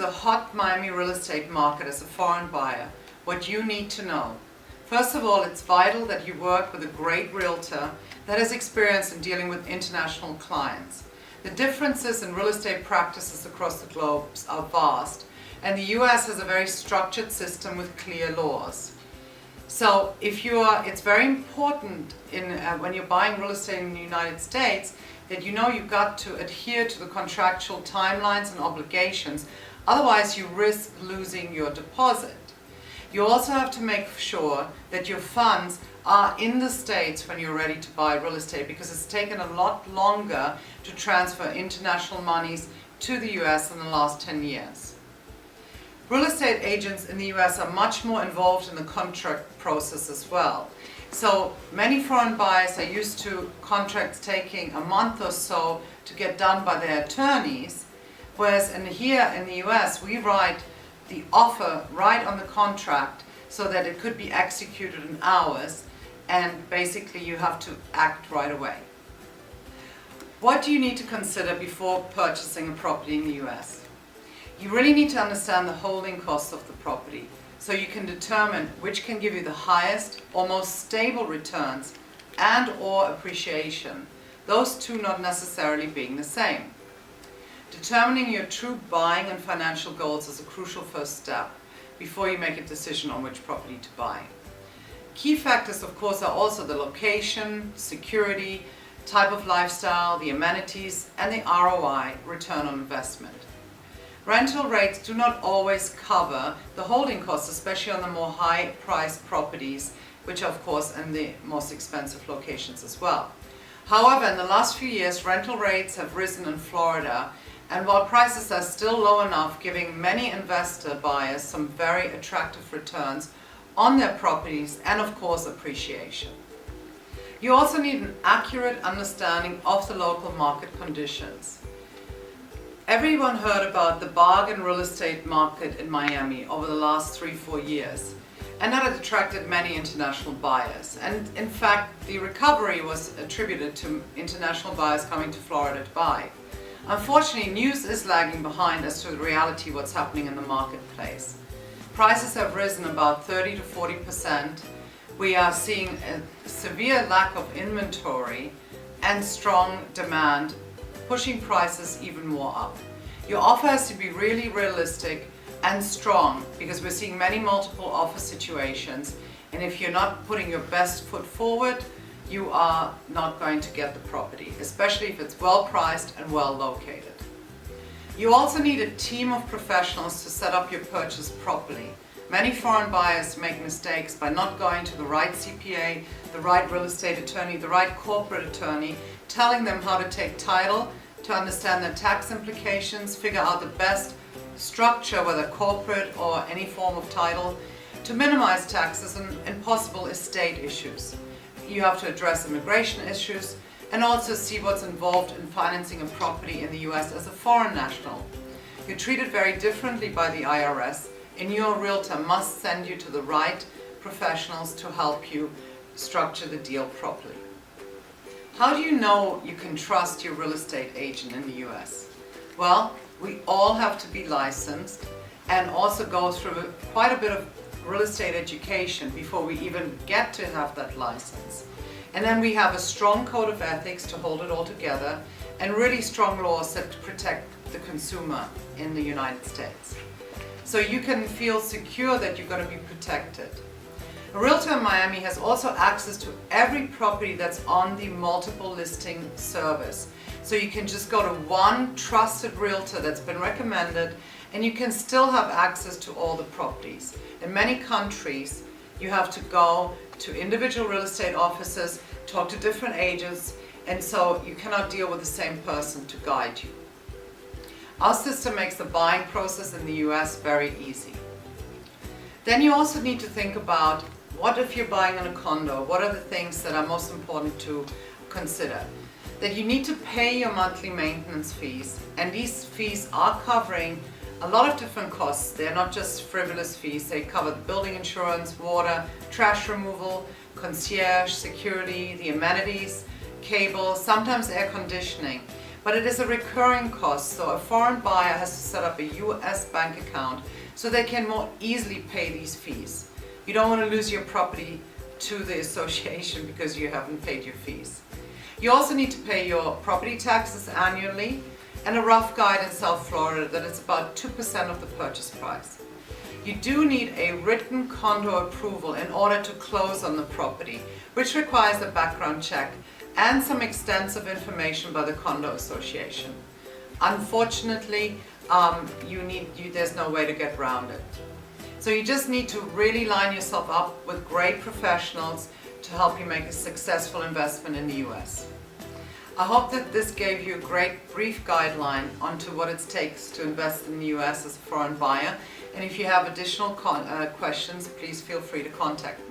the hot Miami real estate market as a foreign buyer, what you need to know. First of all, it's vital that you work with a great realtor that has experience in dealing with international clients. The differences in real estate practices across the globe are vast, and the US has a very structured system with clear laws. So it's very important when you're buying real estate in the United States that you know you've got to adhere to the contractual timelines and obligations, otherwise you risk losing your deposit. You also have to make sure that your funds are in the States when you're ready to buy real estate, because it's taken a lot longer to transfer international monies to the US in the last 10 years. Real estate agents in the US are much more involved in the contract process as well. So many foreign buyers are used to contracts taking a month or so to get done by their attorneys, whereas here in the US we write the offer right on the contract so that it could be executed in hours, and basically you have to act right away. What do you need to consider before purchasing a property in the US? You really need to understand the holding costs of the property so you can determine which can give you the highest or most stable returns and or appreciation, those two not necessarily being the same. Determining your true buying and financial goals is a crucial first step before you make a decision on which property to buy. Key factors, of course, are also the location, security, type of lifestyle, the amenities, and the ROI, return on investment. Rental rates do not always cover the holding costs, especially on the more high-priced properties, which are, of course, in the most expensive locations as well. However, in the last few years, rental rates have risen in Florida, and while prices are still low enough, giving many investor buyers some very attractive returns on their properties and, of course, appreciation. You also need an accurate understanding of the local market conditions. Everyone heard about the bargain real estate market in Miami over the last 3-4 years, and that had attracted many international buyers. And in fact, the recovery was attributed to international buyers coming to Florida to buy. Unfortunately, news is lagging behind as to the reality what's happening in the marketplace. Prices have risen about 30 to 40%. We are seeing a severe lack of inventory and strong demand, pushing prices even more up. Your offer has to be really realistic and strong, because we're seeing many multiple offer situations, and if you're not putting your best foot forward, you are not going to get the property, especially if it's well priced and well located. You also need a team of professionals to set up your purchase properly. Many foreign buyers make mistakes by not going to the right CPA, the right real estate attorney, the right corporate attorney, telling them how to take title, to understand the tax implications, figure out the best structure, whether corporate or any form of title, to minimize taxes and possible estate issues. You have to address immigration issues and also see what's involved in financing a property in the US as a foreign national. You're treated very differently by the IRS, and your realtor must send you to the right professionals to help you structure the deal properly. How do you know you can trust your real estate agent in the US? Well, we all have to be licensed and also go through quite a bit of real estate education before we even get to have that license. And then we have a strong code of ethics to hold it all together, and really strong laws that protect the consumer in the United States. So you can feel secure that you're going to be protected. A realtor in Miami has also access to every property that's on the multiple listing service. So you can just go to one trusted realtor that's been recommended, and you can still have access to all the properties. In many countries, you have to go to individual real estate offices, talk to different agents, and so you cannot deal with the same person to guide you. Our system makes the buying process in the US very easy. Then you also need to think about, what if you're buying in a condo? What are the things that are most important to consider? That you need to pay your monthly maintenance fees, and these fees are covering a lot of different costs. They're not just frivolous fees. They cover the building insurance, water, trash removal, concierge, security, the amenities, cable, sometimes air conditioning. but it is a recurring cost, so a foreign buyer has to set up a US bank account so they can more easily pay these fees. You don't want to lose your property to the association because you haven't paid your fees. You also need to pay your property taxes annually, and a rough guide in South Florida that it's about 2% of the purchase price. You do need a written condo approval in order to close on the property, which requires a background check and some extensive information by the condo association. Unfortunately, there's no way to get around it. So you just need to really line yourself up with great professionals to help you make a successful investment in the US. I hope that this gave you a great brief guideline onto what it takes to invest in the US as a foreign buyer. And if you have additional questions, please feel free to contact me.